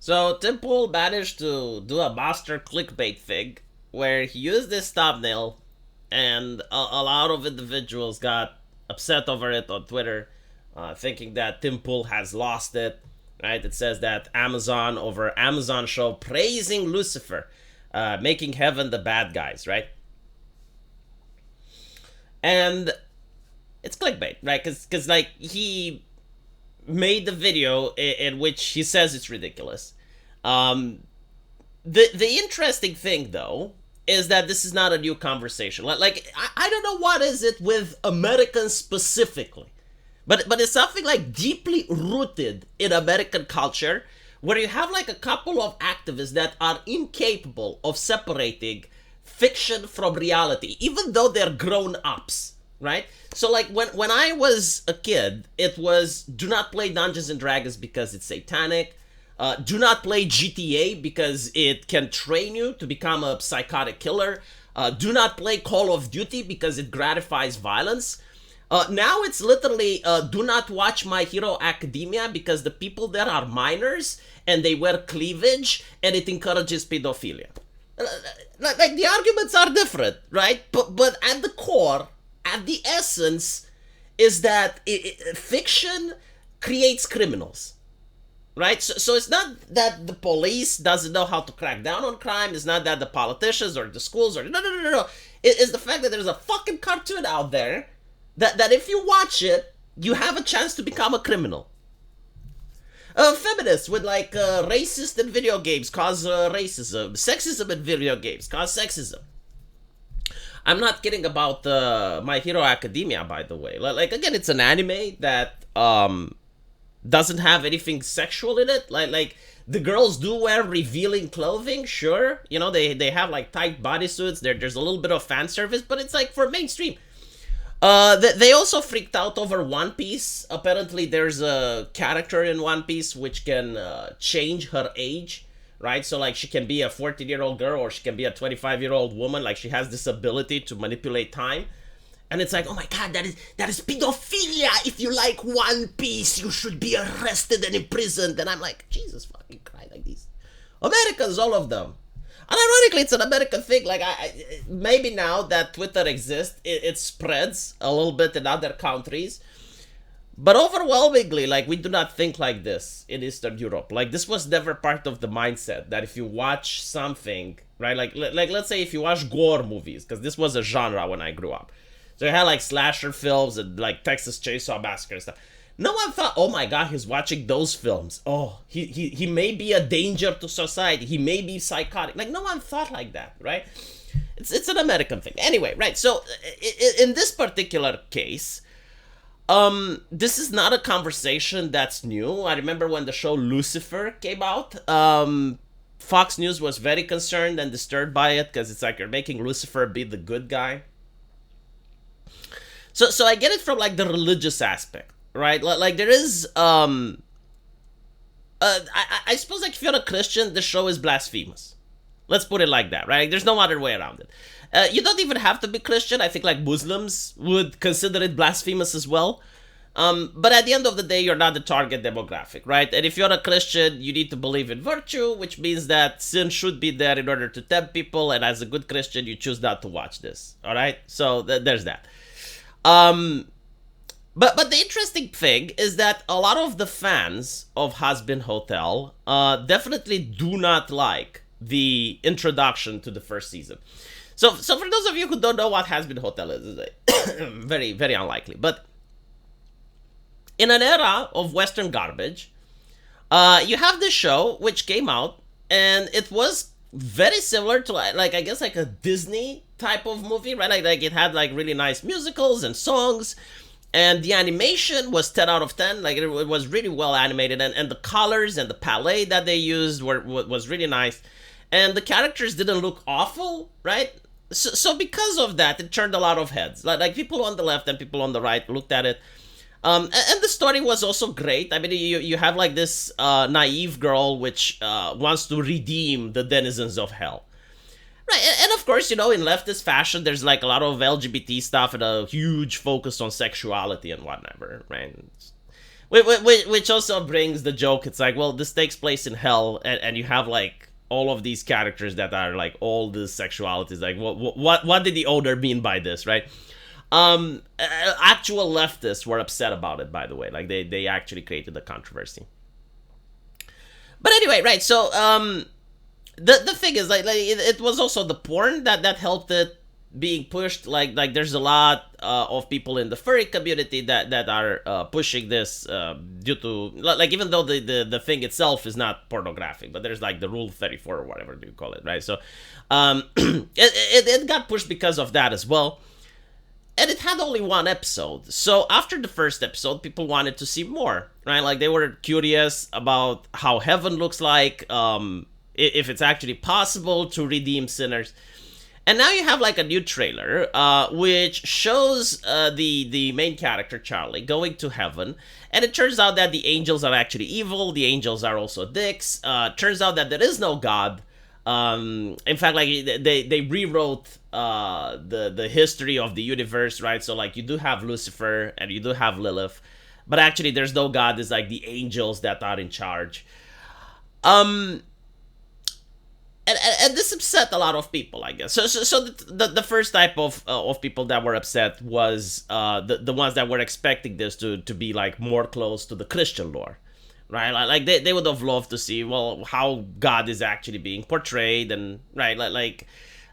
So Tim Pool managed to do a master clickbait thing where he used this thumbnail, and a lot of individuals got upset over it on Twitter, thinking that Tim Pool has lost it. Right? It says that Amazon over Amazon show praising Lucifer, making heaven the bad guys. Right? And it's clickbait, right? Because like he made the video in which he says it's ridiculous. Um, the interesting thing though is that this is not a new conversation. I don't know what is it with Americans specifically, but it's something like deeply rooted in American culture, where you have like a couple of activists that are incapable of separating fiction from reality, even though they're grown ups, right? So like when I was a kid, it was do not play Dungeons and Dragons because it's satanic. Do not play GTA because it can train you to become a psychotic killer. Do not play Call of Duty because it gratifies violence. Now it's literally do not watch My Hero Academia because the people there are minors and they wear cleavage and it encourages pedophilia. Like the arguments are different, right? But at the core, at the essence, is that fiction creates criminals, right? So it's not that the police doesn't know how to crack down on crime. It's not that the politicians or the schools or no. It is the fact that there's a fucking cartoon out there that if you watch it, you have a chance to become a criminal. Feminists with like racist in video games cause racism. Sexism in video games cause sexism. I'm not kidding about My Hero Academia, by the way. Like again, it's an anime that doesn't have anything sexual in it. Like the girls do wear revealing clothing, sure. You know, they have like tight bodysuits. There's a little bit of fan service, but it's like for mainstream. They also freaked out over One Piece. Apparently, there's a character in One Piece which can change her age, right? So, like, she can be a 14-year-old girl or she can be a 25-year-old woman. Like, she has this ability to manipulate time. And it's like, oh my god, that is pedophilia. If you like One Piece, you should be arrested and imprisoned. And I'm like, Jesus fucking Christ, like these Americans, all of them. And ironically, it's an American thing. Like, maybe now that Twitter exists, it spreads a little bit in other countries. But overwhelmingly, like, we do not think like this in Eastern Europe. Like, this was never part of the mindset that if you watch something, right? Like let's say if you watch gore movies, because this was a genre when I grew up. So you had like slasher films and like Texas Chainsaw Massacre and stuff. No one thought, oh my god, he's watching those films. Oh, he may be a danger to society. He may be psychotic. Like, no one thought like that, right? It's an American thing. Anyway, right. So in this particular case, this is not a conversation that's new. I remember when the show Lucifer came out, Fox News was very concerned and disturbed by it because it's like you're making Lucifer be the good guy. So I get it from like the religious aspect, right? Like there is I suppose like if you're a Christian, the show is blasphemous. Let's put it like that, right? Like, there's no other way around it. You don't even have to be Christian. I think like Muslims would consider it blasphemous as well. But at the end of the day, you're not the target demographic, right? And if you're a Christian, you need to believe in virtue, which means that sin should be there in order to tempt people. And as a good Christian, you choose not to watch this. All right? So there's that. But the interesting thing is that a lot of the fans of Hazbin Hotel definitely do not like the introduction to the first season. So for those of you who don't know what Hazbin Hotel is very, very unlikely. But in an era of Western garbage, you have this show which came out, and it was very similar to like I guess like a Disney type of movie, right? Like it had like really nice musicals and songs, and the animation was 10 out of 10. Like it was really well animated, and the colors and the palette that they used was really nice, and the characters didn't look awful, right? So because of that, it turned a lot of heads. Like people on the left and people on the right looked at it. And the story was also great. I mean, you have like this naive girl which wants to redeem the denizens of hell. Right, and of course, you know, in leftist fashion, there's like a lot of LGBT stuff and a huge focus on sexuality and whatever, right? Which also brings the joke. It's like, well, this takes place in hell, and you have like all of these characters that are like all the sexualities. Like, what did the owner mean by this, right? Actual leftists were upset about it, by the way. Like, they actually created the controversy. But anyway, right? So the thing is, like it was also the porn that helped it being pushed. Like there's a lot of people in the furry community that are pushing this due to, like, even though the thing itself is not pornographic, but there's like the rule 34 or whatever do you call it, right? So it got pushed because of that as well. And it had only one episode. So after the first episode, people wanted to see more, right? Like, they were curious about how heaven looks like, if it's actually possible to redeem sinners. And now you have like a new trailer, which shows the main character, Charlie, going to heaven. And it turns out that the angels are actually evil. The angels are also dicks. Turns out that there is no God. In fact, like, they rewrote the history of the universe, right? So like, you do have Lucifer and you do have Lilith, but actually there's no God. It's like the angels that are in charge. And this upset a lot of people, I guess. So the first type of people that were upset was the ones that were expecting this to be like more close to the Christian lore. Right, like they would have loved to see, well, how God is actually being portrayed, and right,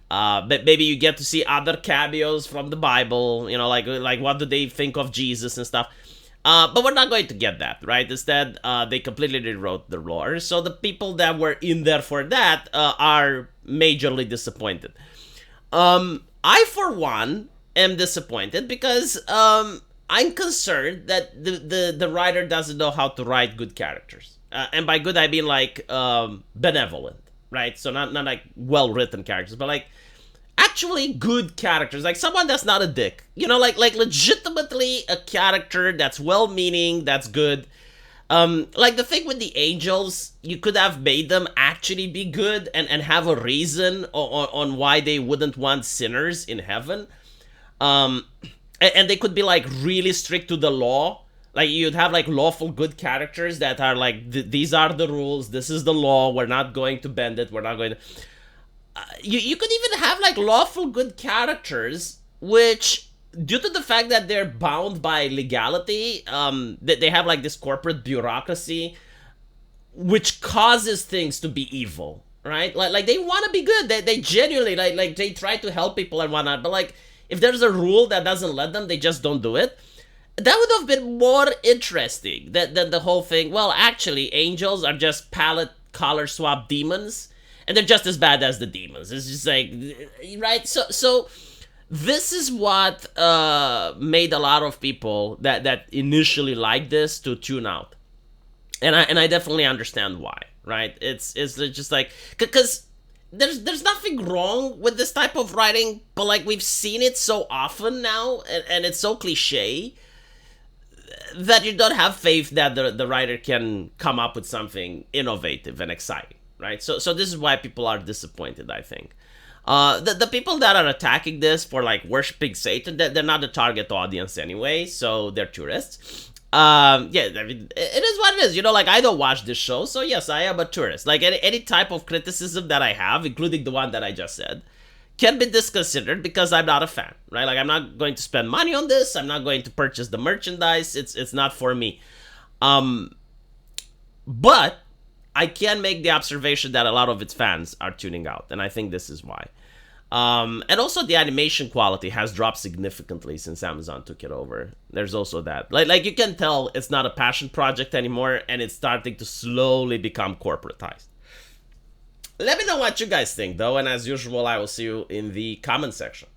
but maybe you get to see other cameos from the Bible, you know, like what do they think of Jesus and stuff. But we're not going to get that, right? Instead, they completely rewrote the lore. So the people that were in there for that are majorly disappointed. I, for one, am disappointed because I'm concerned that the writer doesn't know how to write good characters. And by good, I mean like benevolent, right? So not like well-written characters, but like actually good characters. Like someone that's not a dick. You know, like legitimately a character that's well-meaning, that's good. Like the thing with the angels, you could have made them actually be good and have a reason on why they wouldn't want sinners in heaven. And they could be like really strict to the law. Like you'd have like lawful good characters that are like, these are the rules, this is the law, we're not going to bend it, we're not going to... You could even have like lawful good characters, which, due to the fact that they're bound by legality, they have like this corporate bureaucracy, which causes things to be evil, right? Like they want to be good, they genuinely, like they try to help people and whatnot, but like, if there's a rule that doesn't let them, they just don't do it. That would have been more interesting than the whole thing. Well, actually, angels are just palette color swap demons, and they're just as bad as the demons. It's just like, right? So this is what made a lot of people that initially liked this to tune out. And I definitely understand why, right? It's just like, because there's nothing wrong with this type of writing, but like we've seen it so often now, and it's so cliche that you don't have faith that the writer can come up with something innovative and exciting, right? So this is why people are disappointed, I think. The people that are attacking this for like worshiping Satan, they're not the target audience anyway, so they're tourists. Yeah, I mean, it is what it is. You know, like, I don't watch this show, so yes, I am a tourist. Like, any type of criticism that I have, including the one that I just said, can be disconsidered because I'm not a fan, right? Like, I'm not going to spend money on this. I'm not going to purchase the merchandise. It's not for me. But I can make the observation that a lot of its fans are tuning out, and I think this is why. And also the animation quality has dropped significantly since Amazon took it over. There's also that. Like you can tell it's not a passion project anymore, and it's starting to slowly become corporatized. Let me know what you guys think, though, and as usual, I will see you in the comment section.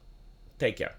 Take care.